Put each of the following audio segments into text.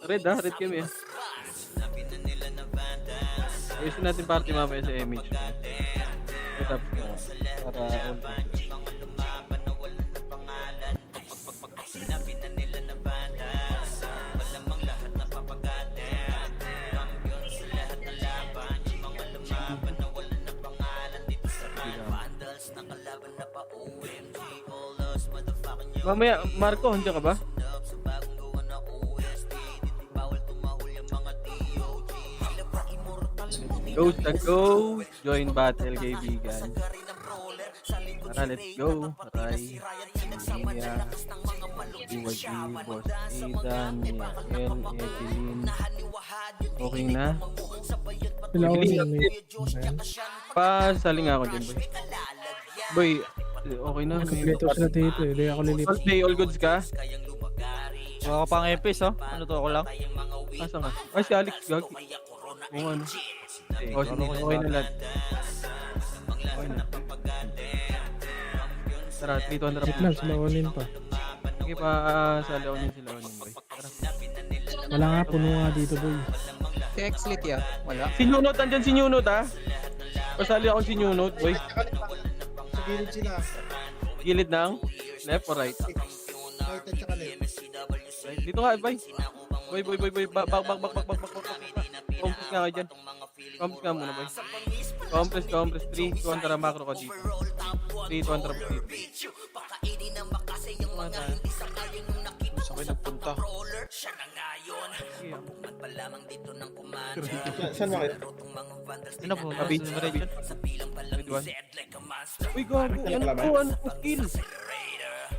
Red red kami ah. Ayusin natin party mamaya sa image. Setup para all. Mamaya, Marco, nandiyan ka ba? Go sa go! Join battle, kaibigan. Tara, let's go. Aray, Mia, Iwag, Boss Aidan, Miael, Evelyn. Okay na? Pasali nga ako dyan, boy. Boy, okay na. Kompleto sila dito eh. Hindi ako lilipat. All play, all goods ka? Wala ka pang epis, oh. Ano to, ako lang? Asa nga? Ay, si Alex, gagi. Oo, ano? O, sige, okay na lahat. Okay na. Tara, 300 Wait lang, sila onin pa. Sige pa, sali ako din sila onin, boy. Tara. Wala nga, puno nga dito boy. Si X-Lit ya? Wala. Si Nunot, andyan si Nunot, ha? Pasali ako si Nunot, boy. Sa gilid sila. Gilid ng left or right? Right at saka left. Right. Dito ka, boy. Boy. Back. Compress nga kayo dyan. Compress nga muna, boy. Compress. 3, 2, 1, tara, macro ka dito. 3, 2, 1, tara, dito. Sabay nagpunta. Saan ba kayo? Sino po? Abi. Red 1. Uy, gago. Ano po skill?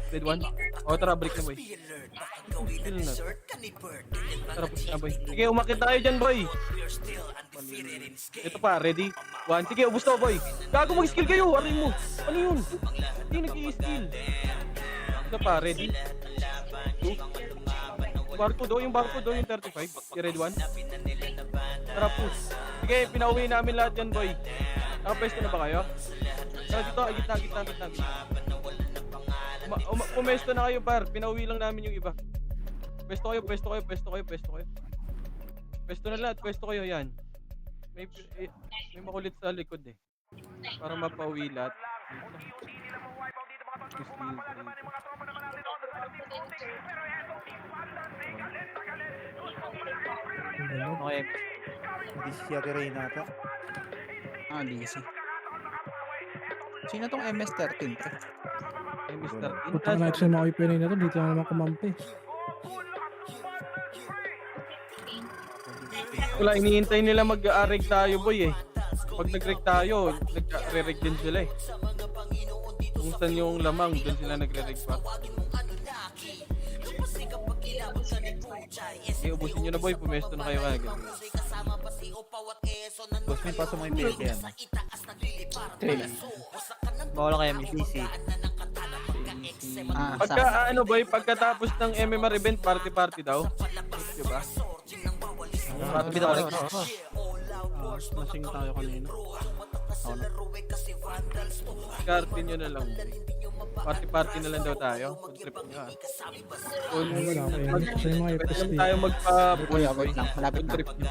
Red 1. O, tara, break na, boy. Skill na. Tara, push na, boy. Sige, umakit tayo dyan, boy. Ito pa, ready? 1. Sige, ubus na, boy. Gago, mag-skill kayo. Aray mo. Ano yun? Hindi nag-i-skill. Ito pa, ready? 2. Barcode yung 35. Si Red 1. Tara, push. Sige, pinauwi namin lahat yan, boy. Nakapesto na ba kayo? Tara, dito, gitna. Pumesto na kayo, par. Pinauwi lang namin yung iba. Pwesto kayo. Pwesto na lahat, pwesto kayo, yan. May makulit sa likod eh. Para mapauwi lahat. Okay. Hindi siya kay Renata. DC. Sino tong MS-13? Ay, Mr. Puta na sa mga ipinay na to. Dito na naman kumampi. Wala, iniintay nila mag-reg tayo, boy eh. Pag nag-reg tayo, nag-re-reg din sila eh. Kung saan yung lamang, doon sila nagre-reg pa. Okay, ubusin nyo na, boy. Pumesto na kayo kagad. Boss, may pasok mga ipinay yan. Bawala kayo may DC. Pagka, boy, pagkatapos ng MMR event, party daw. Diba? Bida ko ulit. Nasing tayo kanina. Scarpin nyo na lang, boy. Party na lang daw tayo. Food trip nyo, ha. Wala kayo. Sa yung mga Pwede FSP. lang tayo magpa-boy, boy. lang, malapit Food na. trip nyo.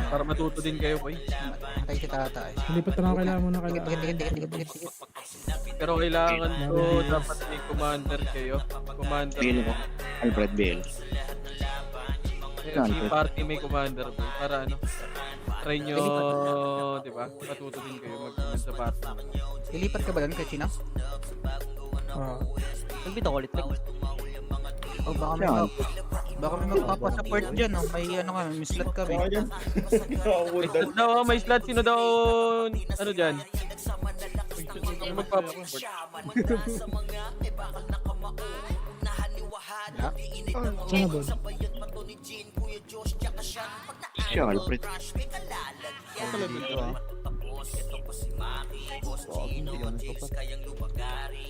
Para matuto din kayo, boy. Matay si Tata eh. Hindi pa ito nga kailangan mo na kailangan. Dikit. Pero kailangan to, dapat may commander kayo. Commander. Bill mo. Alfred Bill. Yung team party may commander, boy. Para ano, try nyo, di ba? Matuto din kayo mag-command sa party. Ilipat ka ba doon kay Chino? Nagbita ko ulit lang. Oh, baka may magpapasupport dyan, no? May ano ka, may slot kami. May slot daw, may slot. Sino daw, ano dyan? Sino magpapasupport? Saan ba? Siya, Alfred.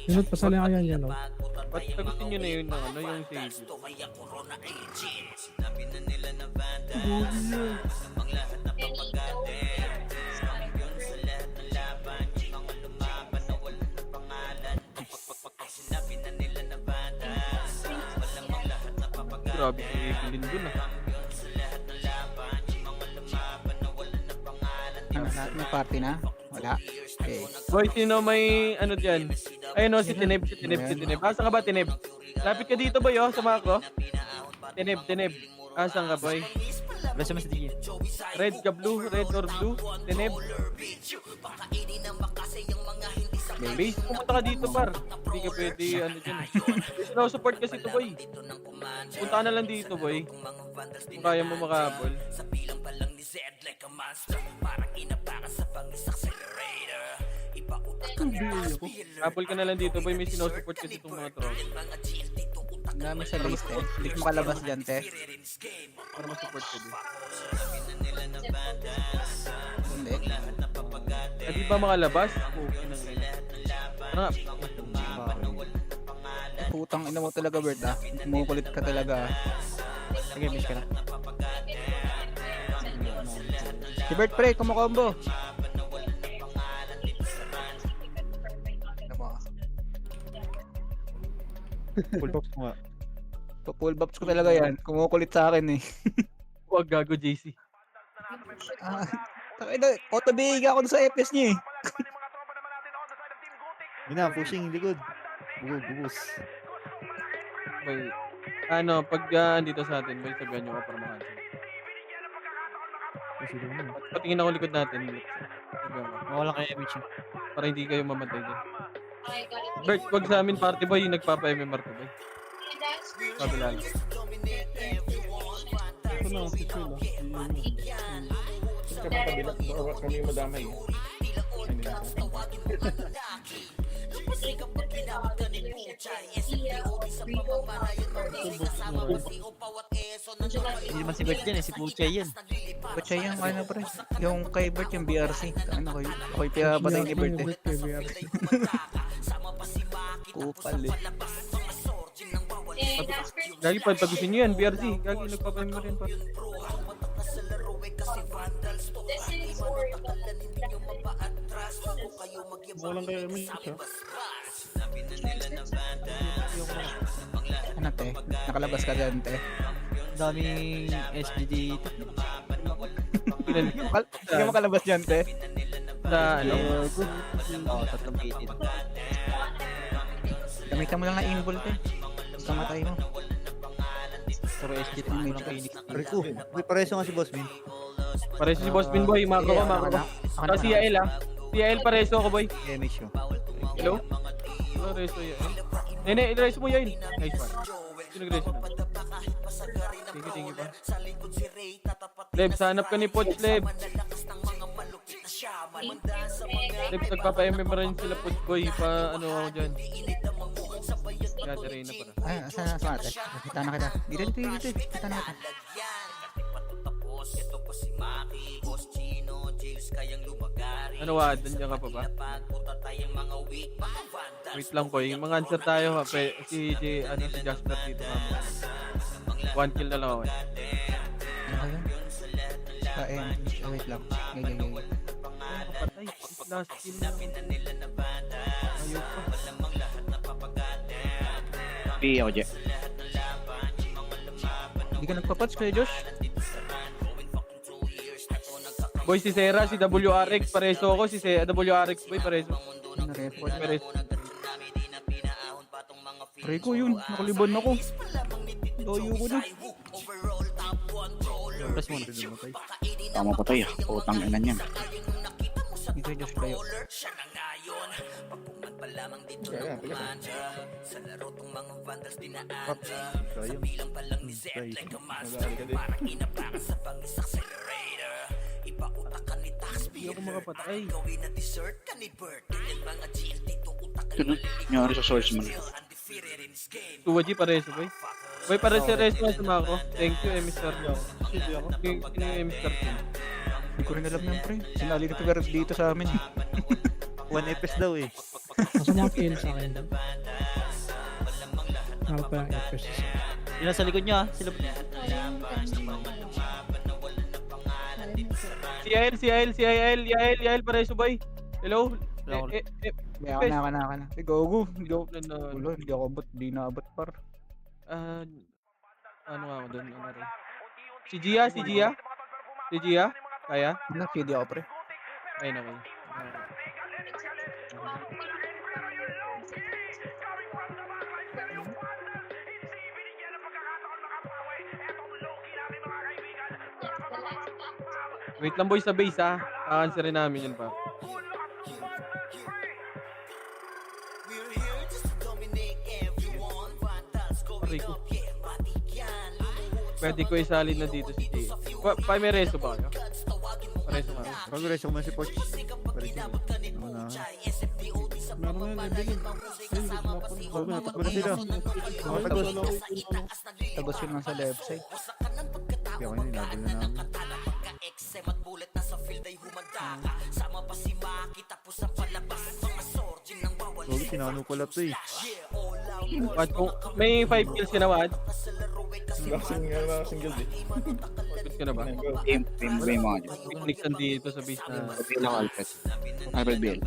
Yunot pa sali kaya yan, no? Ba't sagutin nyo na yun ng ano, yung save? sabi si Evelyn dun ah. Ano, lahat may party na? Wala. Okay. Boy, sino may ano dyan? Ayun o, si Tineb. Asan ka ba, Tineb? Lapit ka dito, boy, oh, sa macro. Tineb. Asan ka, boy? Basta mas DJ. Red ka, blue? Red or blue? Tineb. Base, pumunta ka dito, par. Hindi ka pwede, ano dyan. Support kasi to, boy. Punta ka na lang dito, boy. Kung kaya mo makahabol. Habol ka na lang dito, boy. May sinusupport kasi itong mga tropa. Ang dami sa list eh. Hindi ko makalabas dyan, te. Para masupport ka din. Hindi. Hindi ba makalabas? Okay na nga. Ano nga? Putang ina mo talaga, Bert ah. Kumukulit ka talaga. Sige, miss ka na. Si Bert, pre, kumukombo. Ano mo? Full box mo nga. Full bops ko talaga yan. Kumukulit sa akin eh. Huwag gago, JC. Takina, auto-big ako sa FPS niya eh. Yun na, pushing, likod. Bugos. Boy, ano, pag andito sa atin, boy, sabihan nyo ka para makancel. Pushing mo. Patingin ako likod natin. Sabihan ka. Mawalan kayo image. Para hindi kayo mamatay din. Bert, wag sa amin party boy, nagpapa-MMR to boy. Sabi lang. Ito na, si Phil ah. Kami madamay. Hindi naman si Bert yan eh, si Puchay yan. Ba't siya yung ano pre? Yung kay Bert yung BRC. Ano ko yun? Ako yung pinapatay ni Bert eh. Kupal eh. Gagi, pagtagusin nyo yan, BRC. Gagi, nagpapa-MMR yan pa. Walang kayo image ah. Ano te? Nakalabas ka dyan te. Daming SGD. Hindi ka makalabas dyan te. Sa ano? Oo, tatlong gated. Gamitan mo lang ng invol te. Basta matay mo. Puro SGD mo ng Phoenix. Rico, may pareso nga si Boss Min. Pareso si Boss Bin boy, makro ka, makro ka. Sa CIL ah. CIL pareso ko boy. Image yun. Hello? Hello, reso yan. Nene, reso mo yan. Nice one. Sino reso na? Tingin pa. Leb, sanap ka ni Poch, Leb. Leb, nagpapa-MMR rin sila Poch boy. Pa ano ako dyan. Kaya rin na para. Ay, saan na te? Kita na kita. Dito. Kita na kita. Ano wa, dandiyan ka pa ba? Wait lang ko, yung mga answer tayo ha. Si Jasper dito ha. 1 kill na lang ako. Ano kayo? Wait lang. Gay. Patay, last kill na. Ayaw pa. Pi ako dyan. Hindi ka nagpa-patch kayo Josh? Boy, si Sarah, si WRX, pareso ako. Si WRX, boy, pareso. Na-report. Pareso. Pre ko yun. Nakalibon ako. Doyo ko na. Press mo na. Tama patay ah. Utang ina niyan. Ito yung Josh kayo. Hindi ako makapatay. Ito na. Nangyari sa source man. 2G pareso, boy. Boy, pareso na sa Mako. Thank you, Mr. Sino yung Mr. Kim? Hindi ko rin alam yan pre. Sinali na pero dito sa amin. 1 FPS daw eh. Kasi mga kill sa akin. Ako pa yung FPS. Yun nasa likod niya ah. Sila CIL, pareso, boy. Hello? May ako na. Go. No. Ulo, hindi ako abot. Di na abot par. Ano nga ako doon? Ano rin? Si Gia? Si Gia? Si Gia? Kaya? Nag-feed ako, pre. Ayun, okay. Wait lang boys sa base ha. Kakanswerin namin yun pa. Aray ko. Pwede ko isalin na dito si Jay. May reso ba kayo? Reso nga. Pag-reso ko man si Poch. Pareso. Ano na? Meron nga yung Evelyn. Ayun, Bago natakbo na sila. Tumatagos. Tagos yun lang sa left side. Kaya kanina, nabal na namin. Bago, sinano pala to eh. Wad, kung may 5 kills ka na, Wad? Single eh. Kills ka na ba? Game mga dyan. Picnics dito sa base na. Sabi lang Alfred. Alfred Bill.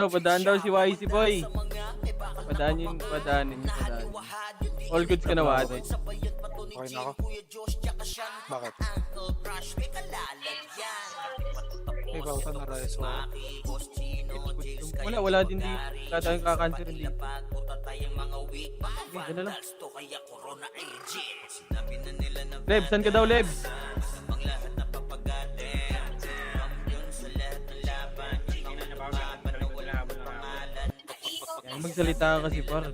Padaan daw si YC boy. Padaanin. All goods ka na, Wad. Okay na ako. Bakit? May bautan na rice mo. Wala din di. Tatayong kakanser hindi. Okay, gano'n lang. Leb, saan ka daw, Leb? Magsalita ka kasi par.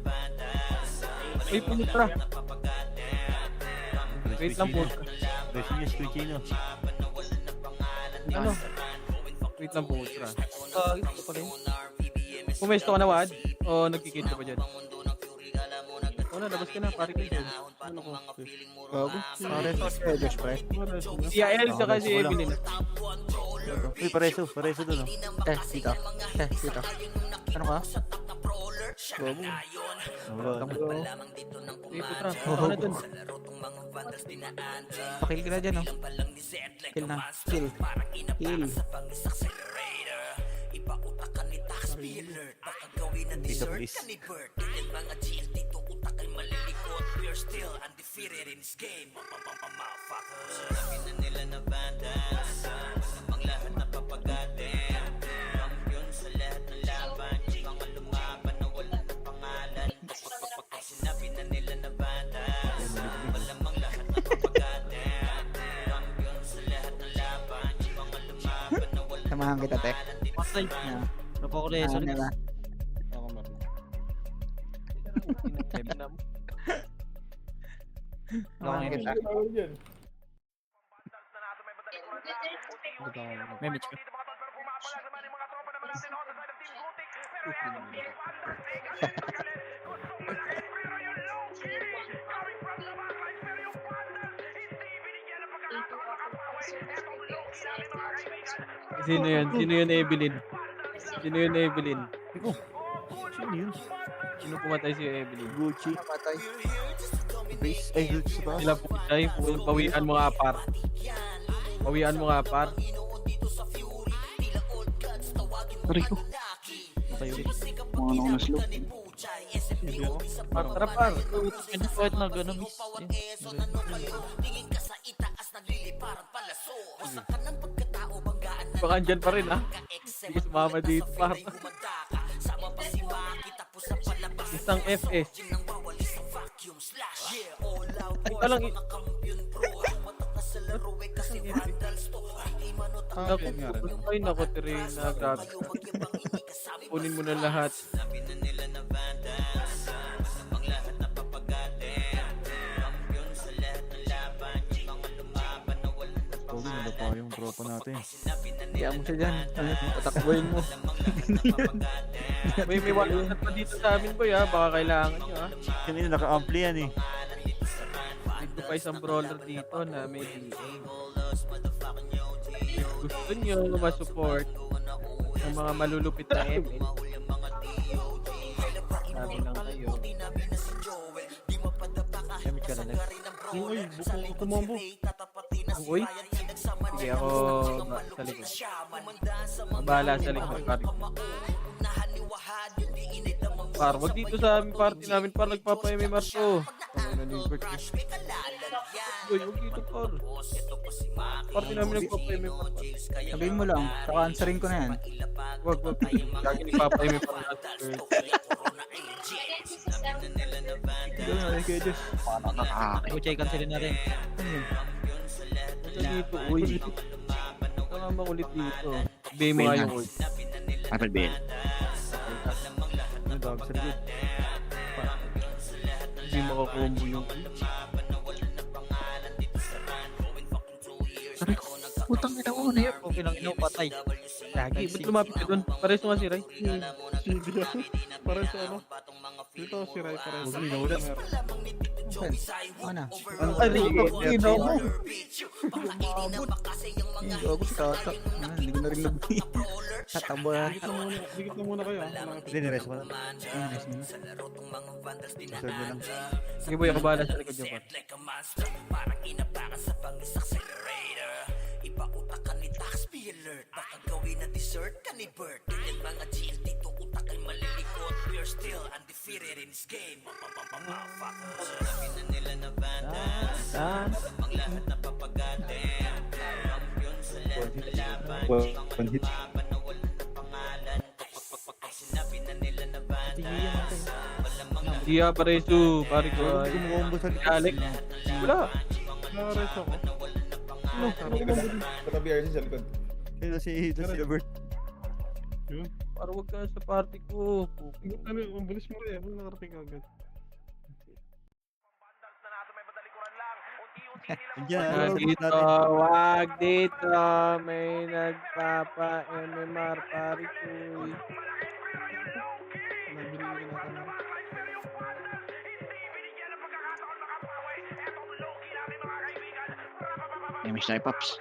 Uy, putra. Wait lang po. Reso niya, Squidino. Ano? Wait lang po, putra. Ito pa rin. Pumesto ka na, Wad? O nagkikit ka pa dyan? Wala, labas ka na. Pari ka dyan. Ano ko? Bago. Pareso si Josh, pre. Si Yael saka si Evelyn. Uy, pareso doon oh. Dito. Dito. Ano ka? Bago. Wala. Sige, putra. Ano na dun? Pakil ka na dyan, oh. Kill na. Kill. Dito please. Samahan kita, Tek. Patay. Yeah. Napakuleso rin. Diba? Ako meron. Samahan kita. May match ka. Sino yun? Sino yun, Evelyn? Sino yun, Evelyn? Sino yun? Sino pumatay si Evelyn? Gucci. Patay. Base. Ay, Gucci ba? Sila pumatay. Pawian mo nga, par. Pawian mo nga, par. Aray ko. Patay ulit. Mga ano ko na slow. Par, tara, par. Ano kahit na gano'n miss. Baka andyan pa rin, ha? Hindi ka sumama dito, par. Isang FS. Ito lang. Ay, naku, Terena. Grabe. Kunin mo na lahat. Pogi, nala pa yung tropa natin. Kaya mo siya dyan. Patakbuhin mo. May wallet pa dito sa amin boy ha. Baka kailangan nyo ha. Kanina naka-ampli yan eh. Dito pa isang brawler dito na may DA. Gusto nyo ma-support ng mga malulupit na ML. Sabi lang kayo. Damage ka na lang. Uy, buko kumambo. Uy. Sige ako sa likod. Mabahala sa likod. Par, wag dito sa aming party namin par nagpapa-MMR to. Uy, wag dito par. Party namin nagpapa-MMR. Sabihin mo lang. Saka answering ko na yan. Wag. Lagi nagpapa-MMR natin. Doon na rin kayo, Diyos. Paano nakakakit? Go check cancel natin. Dito, uy. Saka makulit dito. Ibigay mo nga yung ult. Apple Bill. Ano dog sa likod? Hindi makakombo yung ult. Aray ko. Putang ina ko na yun. Okay lang, ino, patay. Lagi, ba't lumapit ka doon? Pares mo nga si Ray. Hindi ako. Parang sa ano. Dito si Ray parang sa Ano? Ay, ino mo. Hindi ako si Tata. Hindi ko na rin nag-i. Tatabo na. Dikit na muna kayo. Hindi, nireso ko na. Serve mo lang. Sige boy, ako bahala sa likod yung par. Ipautakan ni tax be alert. Baka gawin na dessert ka ni Bert. Ganyan mga GL dito utak ay malilikot. We're still undefeated in this game. Motherfuckers. Sabi na nila na bandas. Ang lahat na papagadem. Champion sa lahat na laban. One hit. Mga na walang na pangalan. Pag sinabi na nila na bandas. Malamang na Dia Paresu, pare ko. ay. Kumombo sa likod. Alex. Wala. Nakares ako. Ano? Kaya si Robert. Yun. Para wag ka sa party ko. Ano, ang bilis mo rin. Ano nakarating ka agad? Diyan. Dito, wag dito. May nagpapa-MMR, pare ko. Nabili ko na ka na. Imish tayo, Pops.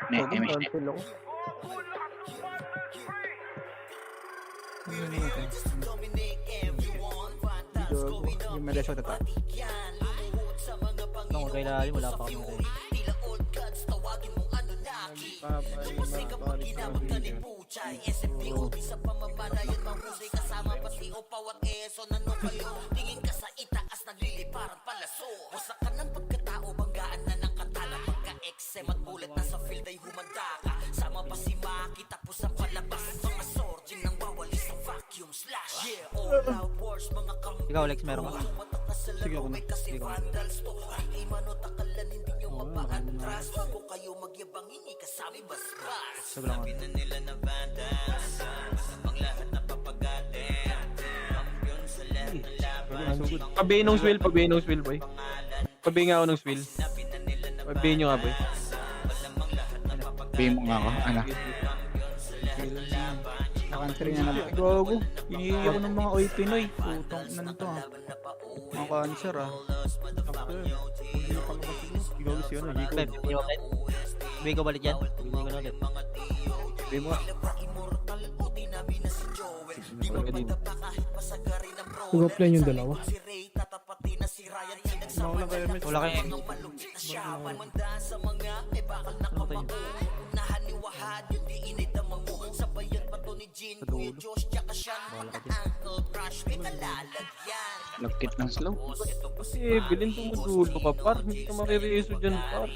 Ne, imish tayo. Cancel ako. Yung medasyo na ta. Nung kailangan wala pa kami rin. Tingin ka sa itaas nagliliparang palaso. Wasak ka ng pagkatao, banggaan na ng katala. Pagka-XM at bullet na sa field ay humanda ka. Sama pa si Maki tapos ang palabas. Mga sorging nang wawalis ang vacuum slash. Yeah, all out wars, mga kampi. Ikaw, Lex, meron ka. Sige ako na. Kasi vandals to. Ay manotakalan, hindi nyo mapa-atras. Bago kayo magyabang, hindi kasami basbas. Sobrang Sabi na nila na bandas. Ang lahat na papagadem. Kampiyon sa lahat ng laban. Pabihin ng swill, boy. Pabihin nga ako ng swill. Pabihin nyo nga, boy. Pay mo nga ako. Ano? Naka-answering na naman. Gago. Hinihingi ako ng mga Oy Pinoy. Putong na nito ha. Mga cancer ha. Ikaw si ano, Hiko. Beb, hindi mo ulit. Bigay ko balik yan. Bigay ko na ulit. Pay mo nga. Mag-offline yung dalawa. Wala kayo, Mitch. Wala kayo. Lagkit ng slow. Kasi bilhin tumudulo ka, par. Hindi ka marireso dyan, par.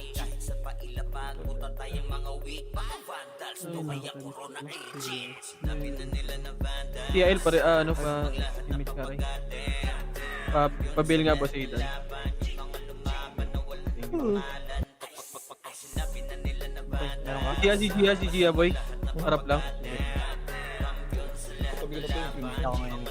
TIL pare, ano pa, image ka rin. Pabil nga ba sa Idan? Meron ka? Si Gia, boy. Harap lang. Ako ngayon.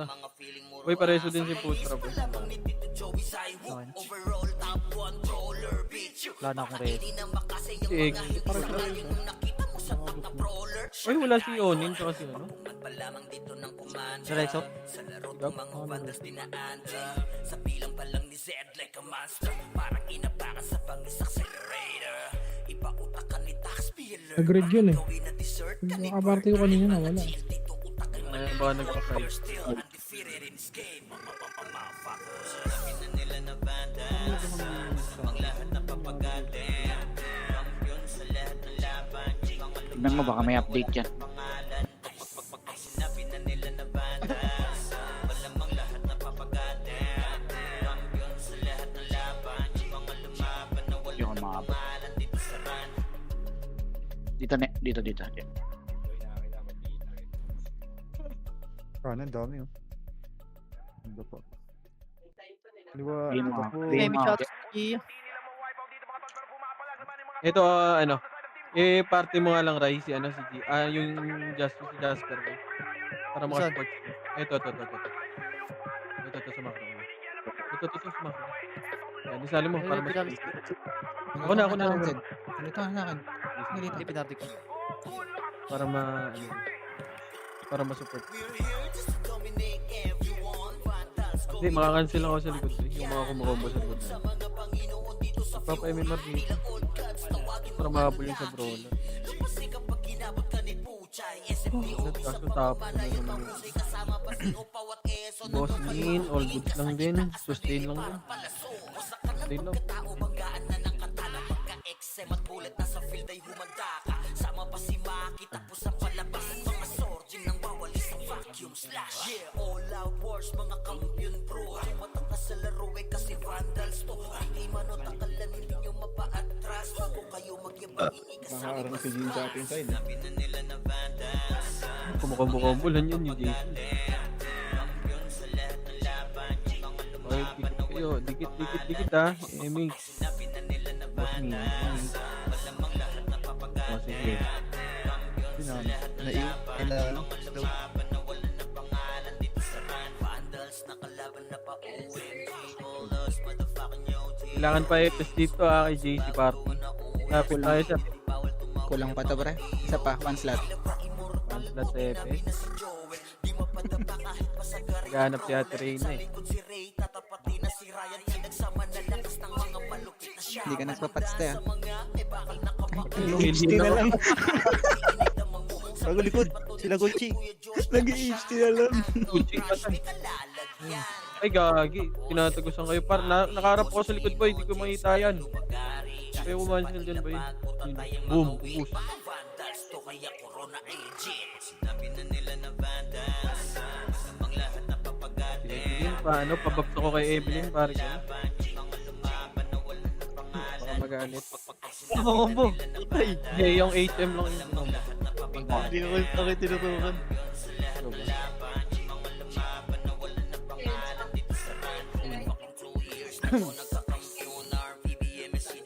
Putra. Boy, pareso din si Putra, boy. Wala na akong red. Si Egg. Ay, wala si Onin, tsaka si ano? Sa Reso? Gab? Nag-red yun eh. Nakaparte ko kanina na wala. Ay, baka nagpa-fight. Tignan mo, baka may update yan. Hindi ako makabot. Dito. Ano, ang dami oh. Ano po? Di ba? Game Ano mo. po? Game mo. Ito, ano, party mo nga lang, Rai, si ano, si G. Yung si Jasper, boy. Para makasports. Ito, sa macro. Ito, sa macro. Yan, isali mo, para mas-sports. Ako na lang. Dito na akin. Hindi pinarty ko. Para para ma-support. Hindi, makakancel ako sa likod. Yung mga kumukombo sa likod. Papa-MMR dito. Para makapul yung sa brawler. Kaso tapos na naman yun. Boss Min, all goods lang din. Sustain lang din. Sustain lang. Yeah, all out wars, mga kampiyon bro. Tumatak na sa laro kasi vandals to. Hindi manotakala, hindi nyo mapa-atras. Kung kayo magyabang inikasama. Nakaarang si Jin sa ating side. Kumukombo-kombo lang yun yung Jason. Okay, dikit kayo. Dikit ha. Mix. Boss Min. Oh, sige. Kailangan pa FS dito kay JC Party. Lapit tayo siya. Kulang pa to, pre. Isa pa, one slot. One slot sa FS. Naghahanap si Ate Reyna eh. Hindi ka nagpapatsta ya. Hindi na lang. Bago likod. Sila Gucci. Nag-i-HT na lang. Ay gagi, tinatagusan kayo par. Nakaharap ako sa likod boy, hindi ko makita yan. Kaya umansel dyan boy. Boom, ubus. Si Evelyn, paano? Pababs ako kay Evelyn, pare ko. Baka magalit. Combo. Hindi, yung HM lang yung number. Hindi ko kayo tinutukan.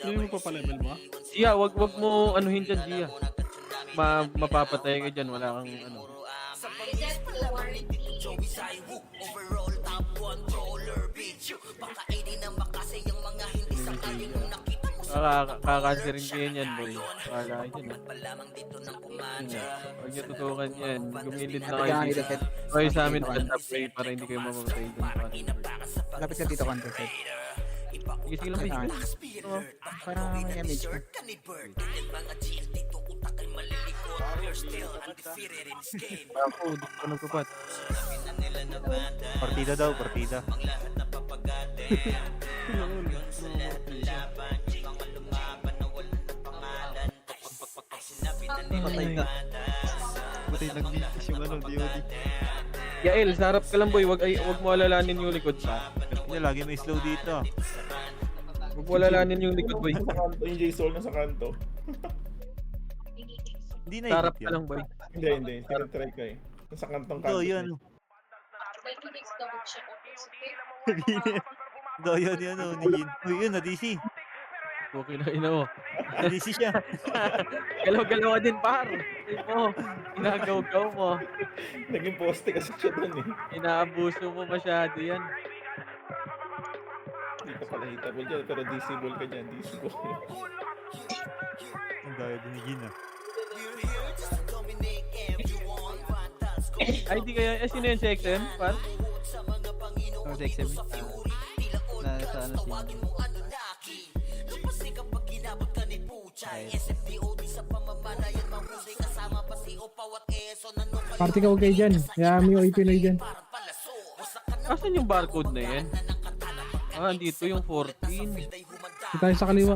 Hindi mo pa pa-level mo? Gia, wag mo anuhin dyan, Gia. Mapapatay ka dyan, wala kang ano. Kaka-cancerin ko yan, boy. Wala yun, Huwag niyo tutukan yan. Gumilid na kayo dito. Kayo sa amin, banda play para hindi kayo mamamatay dun. Lapit ka dito, counter side. Sige, sige lang, boy. Para may damage ka. Ako, di ko nagpapat. Partida daw, partida. Patay ka. Patay nag-miss yung ano, DOD. Yael, sa harap ka lang, boy. Wag mo alalanin yung likod sa. Hindi, lagi may slow dito. Wag mo alalanin yung likod, boy. Yung J-Soul nasa kanto. Hindi na Sa harap ikot ka yun. lang, boy. Hindi. Tinatry ko eh. Nasa kantong kanto. Ito, yun. Do, yun, oh, ni Jin. Uy, yun, na DC. Okay na ina mo. Busy siya. Galaw-galaw ka din, par. Ay mo, ginagaw-gaw mo. Naging poste kasi siya dun eh. Inaabuso mo masyado yan. Hindi ka pala hitable dyan, pero DC ball ka dyan, DC ball. Ang daya dinigin ah. Ay, di kaya, sino yung CXM, par? Ano sa XM? Na sa ano si... Party ka huwag kayo dyan. Hayaan mo yung Pinoy dyan. Asan yung barcode na yan? Ah, andito yung 14. Ito tayo sa kaliwa.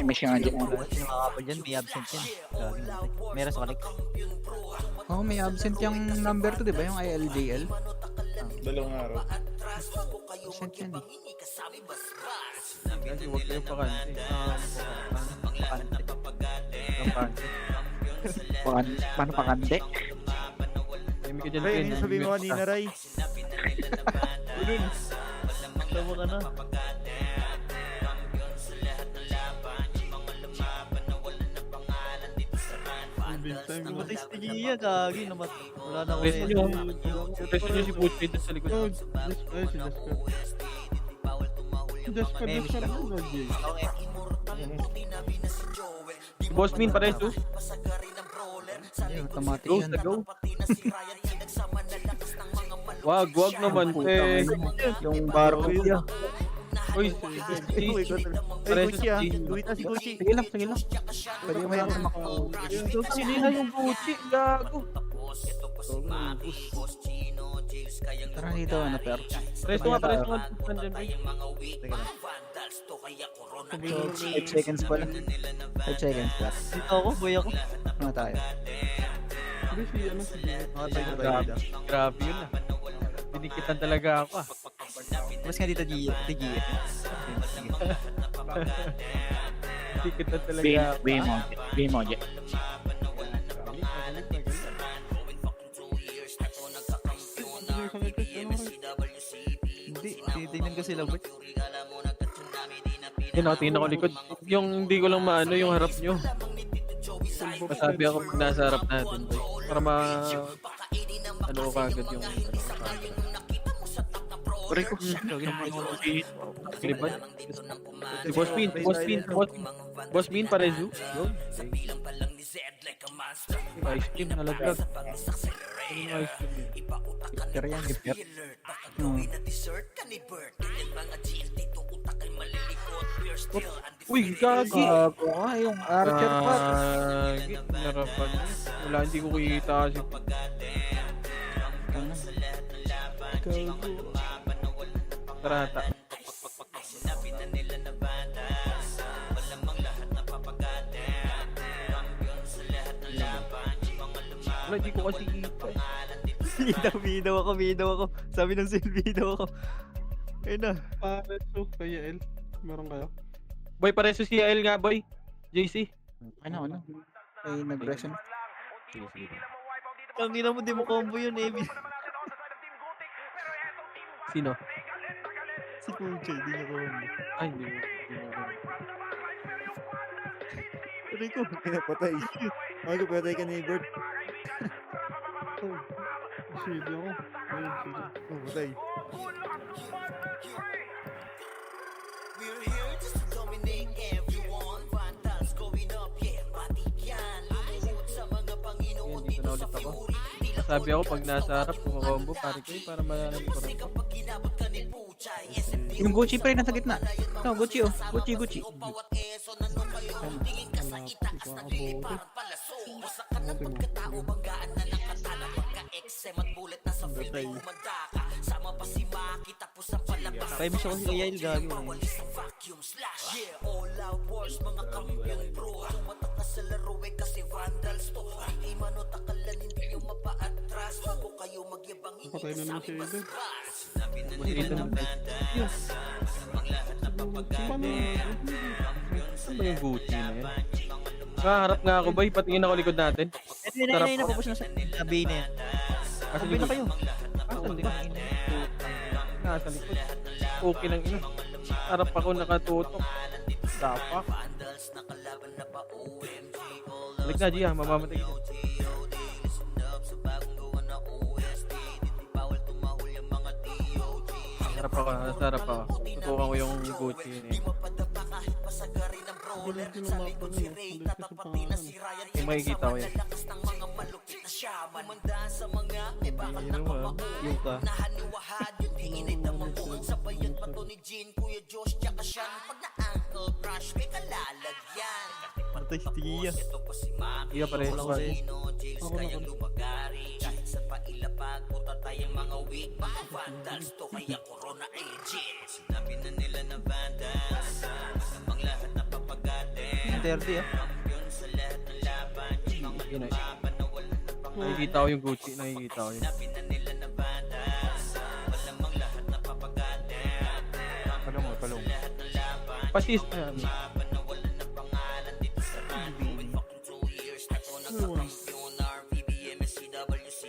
May siya nga dyan. Yung makakapal dyan, may absent yan. Meron sa kalik. Oo, may absent yung number 2, di ba? Yung ILJL. Dalawang araw. Absent yan eh. Kasi huwag kayo pakante. Paano pakante? May ka dyan, Ray, Ken. ano yung sabi mo kanina, Ray? Udin. Tama ka na. Big time. Namatay si Gia, gagi. Wala na ako Resto nyo. Resto nyo si Butchie dun sa likod. Oh, ay, si Jasper. Si Jasper, May Jasper miss ano ba, Jay? Si Boss Min, pares to. Ayun, automatic Go, yan. sa go. Wag naman, eh. Yung barcode yan. Uy, Ay, pares Gucci ah. si... Luwit na si Gucci. Sige lang, sige lang. Pwede mo yan makao. Sinina yung Butchie, gago. Tara dito, ano, pero. Resto nga, pares nga. Nandyan, eh. 5 seconds pa lang. 5 seconds pa. Dito ako, boy ako. Ano tayo? Hindi, si ano, si Jay. Mga tayo na Grabe, grabe yun ah. Dinikitan talaga ako ah. Mas nga dito, Gia. Dinikitan talaga ako. Game mo, Jay. Hindi, tinitingnan ko sila, boy. Yun ako, tingin ako likod. Yung hindi ko lang maano yung harap nyo. Masabi ako pag nasa harap natin, boy. Para ano ko kagad yung Pare ko. Kiliban. Si Boss Bean, Boss Bean, pare Zoo. Ice cream nalaglag. Ice cream. Pero yan, ipir. Uy, gagi! Ako nga, yung Archer Pat. Gagi, narapan. Wala, hindi ko kita kasi. Tarata. Wala, hindi ko kasi kita eh. Binaw ako. Sabi ng Sil, binaw ako. Ayun na. Pareso, kaya El. Meron kayo? Boy, pareso si AL nga, boy. JC. Ano? Ay, nag-resin. Ang ina mo, di mo combo yun, Ebi. Sino? Si Kuchay, di niya combo. Ay, hindi mo. Aray ko, pinapatay. Ay ko, patay ka ni Bird. Oh, silly ako. Ayun, silly. Oh, patay. We're here just to dominate everyone. Vandals going up, yeah, matik yan. Lumuhod sa mga Panginoon Dito na ulit ako. Sabi ako pag nasa harap, kumakombo, pare ko para malaman ko rin ko. Yung Gucci pa rin nasa gitna. No, Gucci oh. Gucci. Try mo siya kasi kaya yung gagi mo. Vacuum slash, yeah, all out wars, mga kampiyon bro. Tumatak na sa laro eh kasi vandals to. Hindi man o takalan, hindi nyo mapa-atras. Bago kayo magyabang, hindi Patay na naman si Eden. Dito na. Paano? Saan ba yung Gucci na yan? Harap nga ako, boy. Patingin ako likod natin. Ito na, papos na sa sabi na yan. Kasi Sabi na kayo. Nasa likod. Okay lang ina. Harap ako nakatutok. Dapak. Balik na, Gia. Mamamatay ka. Harap ako, harap ako. Tutukan ko yung Gucci yun eh. Galing din ang mapa na yun. Galing ka sa pangalan. Yung makikita ko yan. Yung ka. Patay si Tia. Gia pa rin. Ako na Sa pailapag, puta tayong mga weak, mga vandals to kaya corona ay legit. Sinabi na nila na vandals, namang lahat na papagatin. 30 ah. Yun sa lahat ng laban, yung mga Yun ay. lumaban na wala na pangalan. Nakikita ko yung Gucci. Nakikita ko yun. Sinabi na nila na vandals, malamang lahat na papagatin. Palong. Lahat ng laban, Pasis. lumaban na wala na pangalan dito sa run. Going fucking 2 years na to nagkakampiyon, RVBM, SCWC.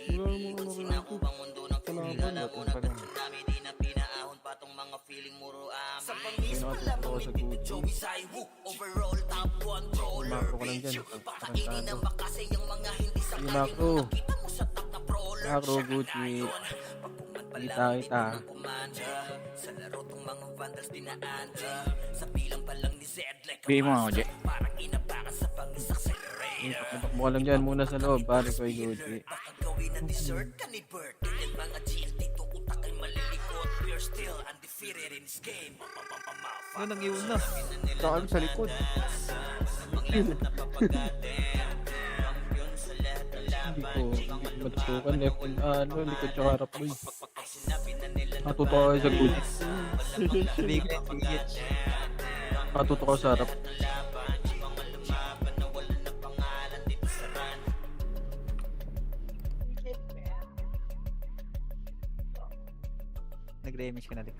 Ikot sinakubang mundo ng Kalaban. alam mo na tsunami, di na pinaahon pa tong mga feeling muro sa pangis pa lamang ni Tito Joey Zaiwu. Overall top 1 brawler Macro ko lang dyan. bitch. Pakainin ng makase yung mga hindi sa Yung kayo macro. na nakita mo sa top na brawler. Macro, Siya na Gucci. ngayon. Pagkuman pa Kita, lang kita. ng commander. Sa laro tong mga vandals dinaanda. Sa bilang pa lang ni Zed like a Bigay mo ako, master. Jay. Parang inabakan sa pangis accelerator. Takbo ka lang dyan muna sa loob. Pare ko yung Gucci. Baka gawin na dessert ka ni Bert. Yan mga GLT to utak ay malilikot. We're still undefeated in this game. Ano nang iwan na? Saan sa likod? Hindi ko matutukan. Left and likod tsaka harap mo. Natuto ko sa Gucci. Big PH. Natuto ko sa harap. Nag-damage ka na, Lex.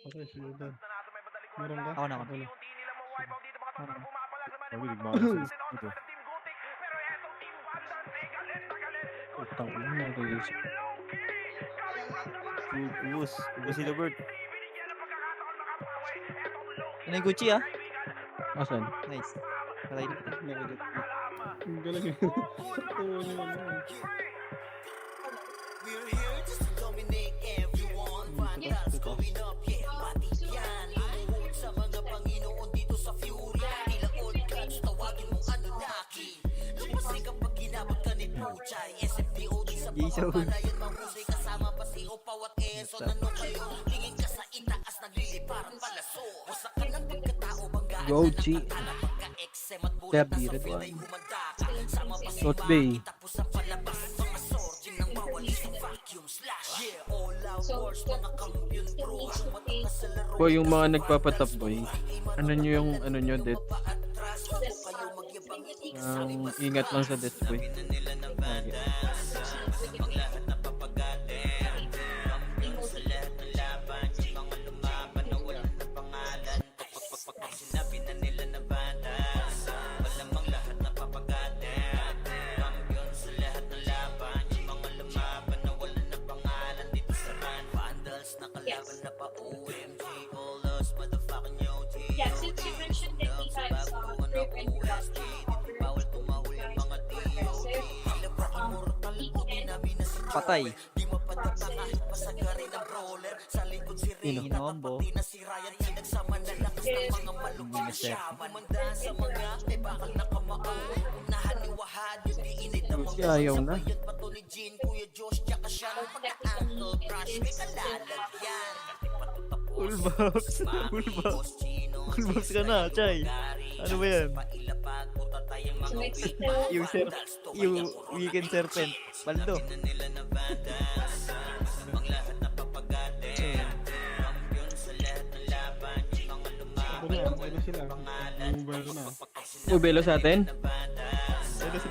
Okay, sige dan. Meron ka? Ako na ako. Wala. Mabilig mga ito. Utang ina na guys. Ubus si Robert. Ano yung Gucci ah? Asan? Nice. Patay na kita. Nakagat. Ang galing yun. Sakto niya ano. We're here just to dominate everyone. Vandals going up, yeah, pati yan. Lumuhod sa mga Panginoon dito sa Fury. Tila old gods, tawagin mong Anunnaki. Lumasi kapag ginabag ka ni Puchay. SFDOD sa Jason. pamamalayan, mahusay kasama pa si Opaw at Enzo. Ano kayo? Tingin ka sa itaas, nagliliparan palaso. Wasak ka ng pagkatao, banggaan Gucci. na pagka-exem at bulat Derby, na sa red pinay one. humanda ka. Sama pa si North Bay. Maki, tapos ang palabas. Mga sordin ng bawal sa vacuum slash. Yeah, all out wars, mga kampiyon bro. Matakas sa laro. Boy, yung mga nagpapatap boy. Ano nyo yung ano nyo death? Ingat lang sa death boy. Okay. Sinabi na nila na bandas, malamang lahat na papagatin. Kampiyon sa lahat ng laban, yung mga lumaban na wala na pangalan dito sa run. Vandals na kalaban na pa OMG, all us motherfucking yo G. Yeah, since you mentioned that he has rape and OSG, dito bawal tumawal yung mga DOD. Tila ba immortal o dinaminasi Patay. Di mapadapa kahit pasagari ng brawler. Sa likod si Ray, Inombo. tatapati na si Ryan. Pinagsama na lakas ng mga malupit na shaman. Umandaan sa mga may bakal na kamao. Unahan ni Wahad, yung diinit ng mga Si ayaw na. sabayan pa to ni Jean, Kuya Josh, tsaka siya. Pagka-ankle crush, may kalalagyan. Full box. Full box. Full box ka na, Chay. Ano ba yan? So it's still Yung weekend serpent. Baldo. Ako na, okay na sila. Mobile ko na. Ubelo sa atin? Ano si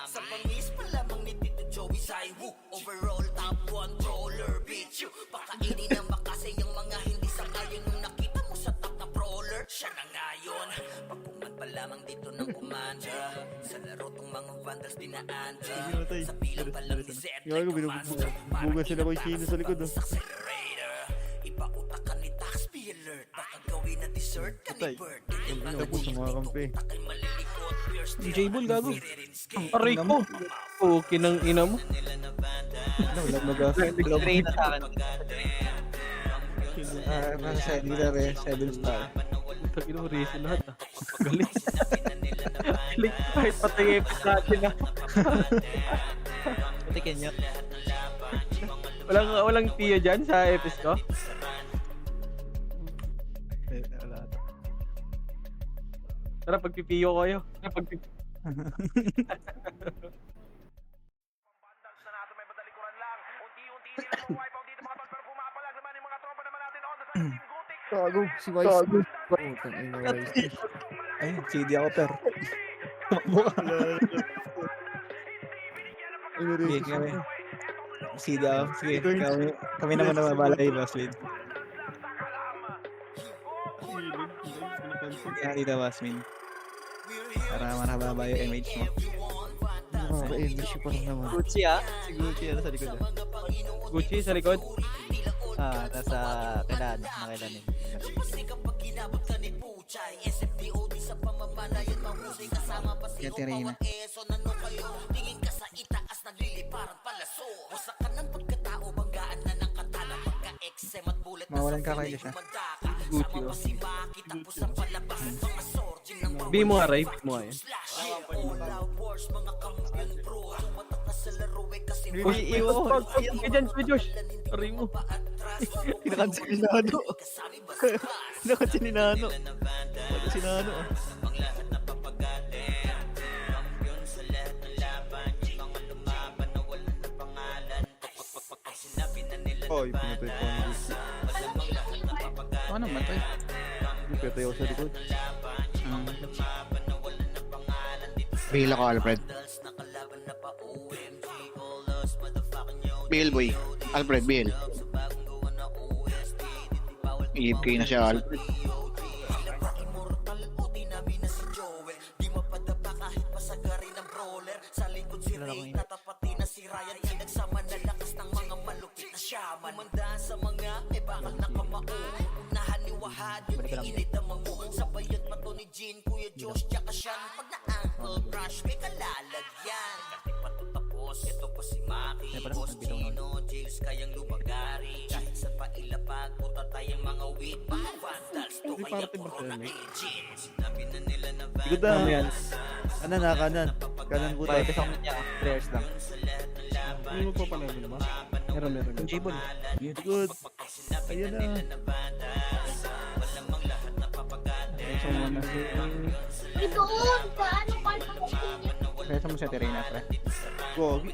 Sa pangis pa lamang ni Tito Joey Zaiwu. Overall top 1 bro. mga vandals dinaanda. Sige na tayo. Sa bilang palang ni Zed Gago, binubugas sila ko yung chino sa likod. Oh. accelerator. Ipautakan ni Taxpi alert. Baka gawin na dessert ka Patay. ni Bert. Tapos sa mga kampi. Takay malilikot. Pure steel. J-Bull, gago. Ang Aray ko. Okay ng ina mo. Nag-train na sa akin. Nasa 7 star. Tagin mo, reason lahat ah. Galing. Galing. Kahit patay epic natin ah. Patikin nyo. Walang tiyo dyan sa epic ko. Wala. Tara, pagpipiyo kayo. Gago, si Vice. Putang ina, Vice. Ayun, CD ako per. Tumakbo ka. Sige, kami. CD ako. Sige, kami naman na mabala kay Basmin. Kaya dito, Basmin. Para marababa yung image mo. Nakaka-image pa rin naman. Gucci Si Gucci sa likod ah. Gucci sa likod. Nasa kailan, nakailanin. Kaya Tirina. Tingin ka sa itaas, nagliliparang palaso. Wasak ka ng pagkatao, banggaan na ng katana. Pagka-eksem at bullet na Mawalan ka kayo siya. Gucci oh. Simaki tapos ang palabas. Mga sorgin ng B mo nga, Ray. B mo nga yan. all out wars, mga kampiyon bro. Tumatak na sa laro kasi Uy, pag ka dyan, Kuya Josh. Aray mo. Kinakansel ni Nano. Kinakansel ni Nano. Wala si Nano ah. Oy, pinatay ko ang gusto. Ano naman to eh? Pinatay ako sa likod. Bail ako, Alfred. Bail, boy. Alfred, bail. EFK na siya, Alfred. Di mapadapa kahit pasagari ng brawler. Sa likod si Ray, tatapati na si Ryan. Nagsama na lakas ng mga malupit na shaman. Umandaan sa mga may bakal na kamao. Unahan ni Wahad yung iinit ang mango. Sabayan pa to ni Jean, Kuya Josh, tsaka Sean. Pag na-ankle crush, may kalalagyan. Tapos, ito pa si Maki, Boss Chino, Jails kayang lumagari. Kahit sa pailapag, puta tayong mga weed. Mga vandals, to kaya puro na engine. Sinabi na nila na Likod na. Ano yan? Kanan na, kanan. Kanan puta. Pwede sa kanya. Prayers lang. Hindi mo pa pala ba? Meron. Yung J-Ball. Good. Ayun na. Preso mo na si... Doon! Paano ka naman? Preso mo sa Tirina, pre. Gogi.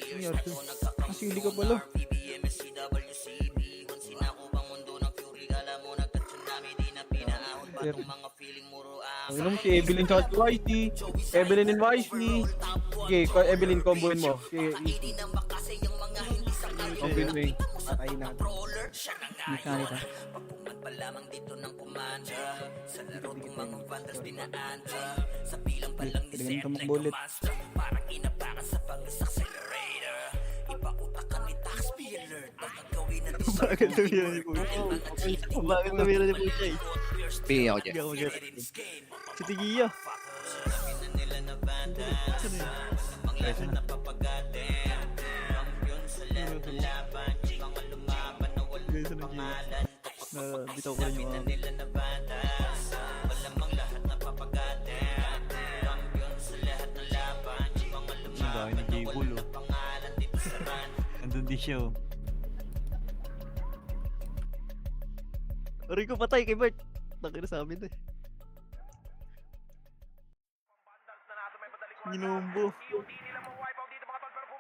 Ano yan to? Masili ka pala. Ano mo si Evelyn sa YT? Evelyn and YT. Okay, Evelyn, comboin mo. Okay, easy. Comboin mo eh. Patay na. Mechanic ha. Pagpungan pa lamang dito ng kumanda. Sa laro kong mga vandals dinaanda. Sa bilang pa lang ni Ganun ka Zed like mag-bullet. a monster. Parang inapakan sa pag-accelerator. Ipautakan ni Taxpi alert. Baka gawin na Bakit tumira ni Puchay? Bakit tumira ni Puchay? Bail ako dyan. Hindi ako mag-get. Si Tigiya. Preso na. Guys, ano Gia? Bitaw ko rin yung mga... Ang dami ng J-Bull oh. Nandun din siya oh. Aray ko patay kay Bert. Nakira sa amin eh. Ginombo.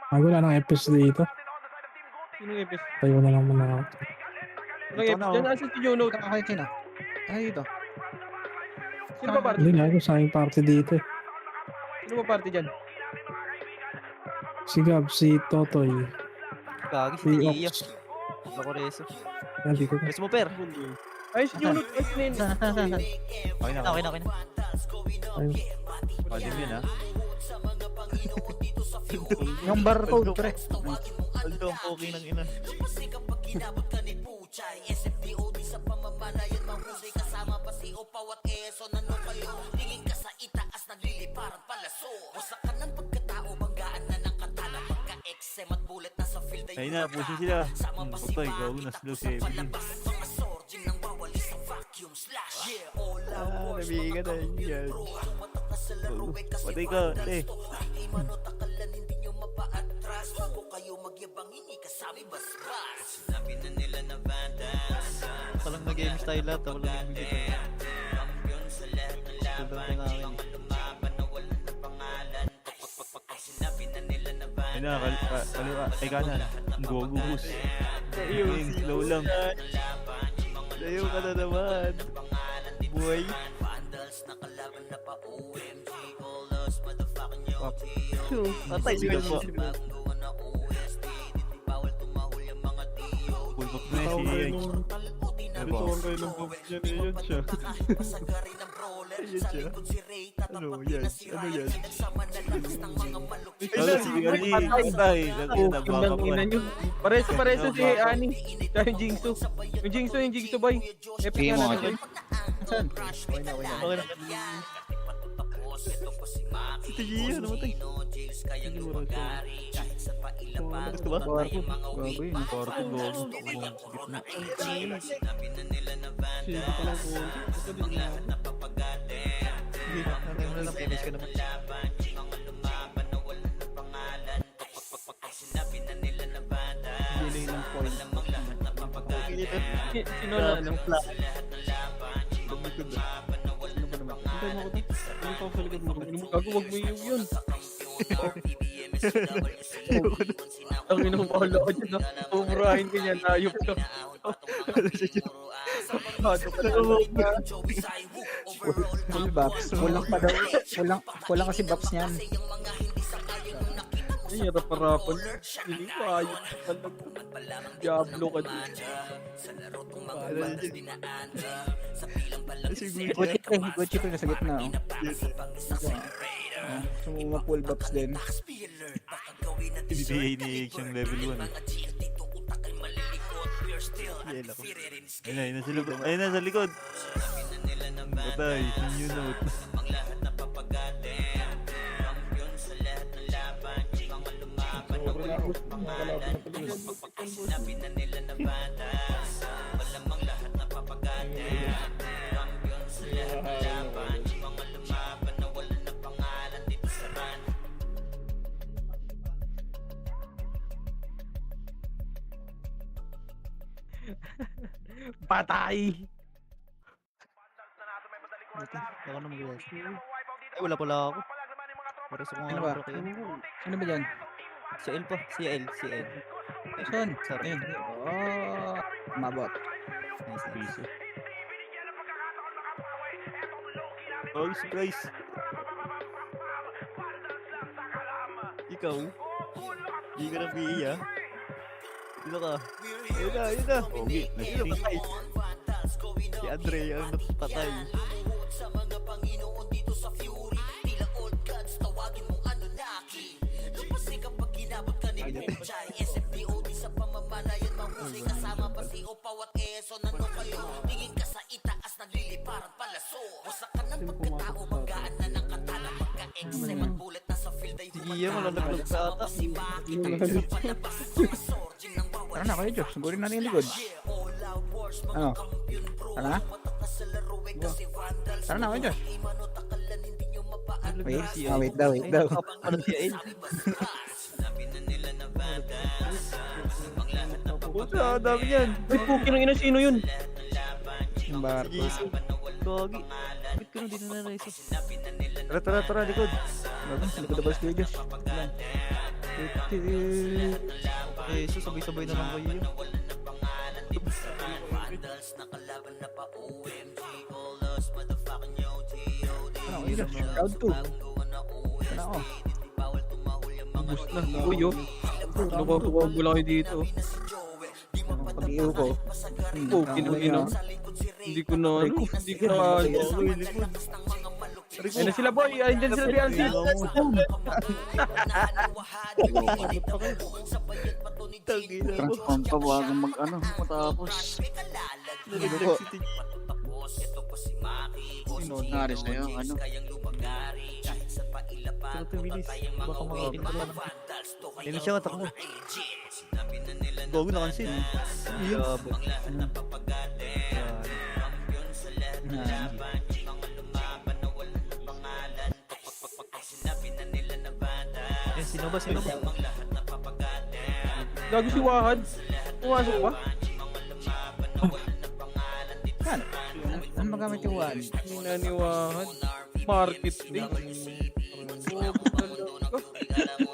Ay, wala nang FPS dito. Sino yung epic? Tayo na lang muna ako. Ano yung epic? Diyan nasa si Juno. Kakakit sino? Ay, dito. Sino ba party? Hindi na ako sa aking party dito eh. Sino ba party dyan? Si Gab, si Totoy, Gagi, si si Tigiya. Ops. Lako reso. Hindi ko. Reso mo, per. Ay, si Juno. Ay, si Nen. Saan? Okay na. Ayun. Pwede yun ha. Yung barcode, pre. Aldo ang poking ng ina. Kasi kapag kinabot ka ni Puchay, SFDOD sa pamamalayan mahusay kasama pa si Opawat Eso. Nano kayo, tingin ka sa itaas nagliliparan palaso. Wasak ka ng pagkatao, banggaan na ng katana. Pagka-XM at bullet na sa field ay Ayun na, puso sila. Patay, gago na slow si Evelyn. palabas. Mga surgeon nang wawalis sa vacuum slash. Yeah, all out wars, Nabihigan na yun yan. tumatak na sa laro eh kasi Patay ka, te. hindi manotakalan, hindi nyo mapaatras. Bago kayo magyabang, hindi kasami basbas. Sinabi na nila na bandas. Palang nag-games tayo lahat. Ako lang yung bigay. Kampiyon sa lahat ng laban. namin. Mga lumaban na wala na pangalan. Pag sinabi na nila na Ayun na, bandas. kaliwa. Ay, kanan. Gogus. Ayun, slow lang. Layo ka na naman. Buhay. Vandals na kalaban na pa OMG. All those motherfucking yo. Patay sila po. Magawa na OST. Di bawal tumahol yung mga tiyo. Full back na Tawag si kayo H. nung... Bituan kayo ng box niya na yun siya. Pasagarin ng brawler. Ayun Sa siya. likod si Ray. Ano Tatapatin yan? na si Ano Ryan. yan? Pinagsama na lakas ng mga malupit. Wala si Ali. Patay. Oh, yung nang ina nyo. Pares si Ani. Tsaka yung Jingsu. Yung Jingsu boy. Epic Sige nga mo, na boy. Saan? Okay na. Si Tigiya, namatay. Gusto ba? Gago yun. Porto, gogo. Gitna. Sino pa lang po. Ito din na. Sige, nanay mo na lang. Finish ka naman. Delay ng point. Sino na ano? Lumikod na. Hintay mo ako to. Ano pa sa likod mo? Gago, wag mo yung yun. Ang ina mo bahala ka dyan ha. Umurahin ka niyan, ayop ka. Bado ka na. Full box. Kulang pa daw. Kulang kasi box niyan. Ay, harap-harapan. Hindi ko ayop ka talaga. Diablo ka dyan. Si Gucci. Gucci pre nasa gitna. So, mga full box din. Ibibigay ni H yung level 1. Yela ko. Ayun na, sa likod. Ayun na, sa likod. Patay, new note. Patay! Baka na mag-rest. Ay, wala pala ako. Pares ako Ano ba? nga kayo. Ano ba dyan? Si L pa. Si L. Si L. Saan? Sorry. Ayun. Oh, mabot. Nice, nice. Oh, surprise. Ikaw? Hindi ka nang BE, ah. Dito ka. Ayun na, ayun na. Okay, nice. Si Andre ang napatay. Sa mga Panginoon dito sa Fury, tila old gods, tawagin mong Anunnaki. Kasi kapag ginabot ka ni Puchay, SFDOD sa pamamalayan mahusay kasama pa si Opawat Eso. Nano kayo, tingin ka sa itaas nagliliparan palaso. Wasak ka ng pagkatao, banggaan na ng katana. Pagka-XM at bullet na sa field ay Sige, malalaglag ka ata. Tara na kayo, Diyos. Sugurin natin yung likod. Ano? Tara na? Tara na kayo, Diyos. Wait daw, wait daw. Ano si L? Puta, dami yan. Ay, puki ng ina, sino yun? Yung bar. Sige, iso. Gagi. Bakit ka na din na naiso? Tara, likod. Sa likod na ba kayo, Diyos? Eh, so sabay-sabay na lang kayo. Ano kayo, Diyos? Round 2. Ano ako? Ubus na. Uy, oh. Nakukuha mo lang kayo dito. Pag-iiw ko. Oh, kinang ina. Hindi ko na, ano, hindi ko na, Ayun na sila boy, ayun dyan sila Bianchi. Transform pa bago mag-ano, matapos. Nalaglag si Tig. Nangyari sa'yo, ano? 30 minutes. Baka makakita pa lang. Hindi na siya matakbo. Gogo na cancel. Iyan. Yan, sino ba? Sino ba? Gago si Wahad. Pumasok ba? Ano magamit yung one? Hindi na ni Wahad. Market day.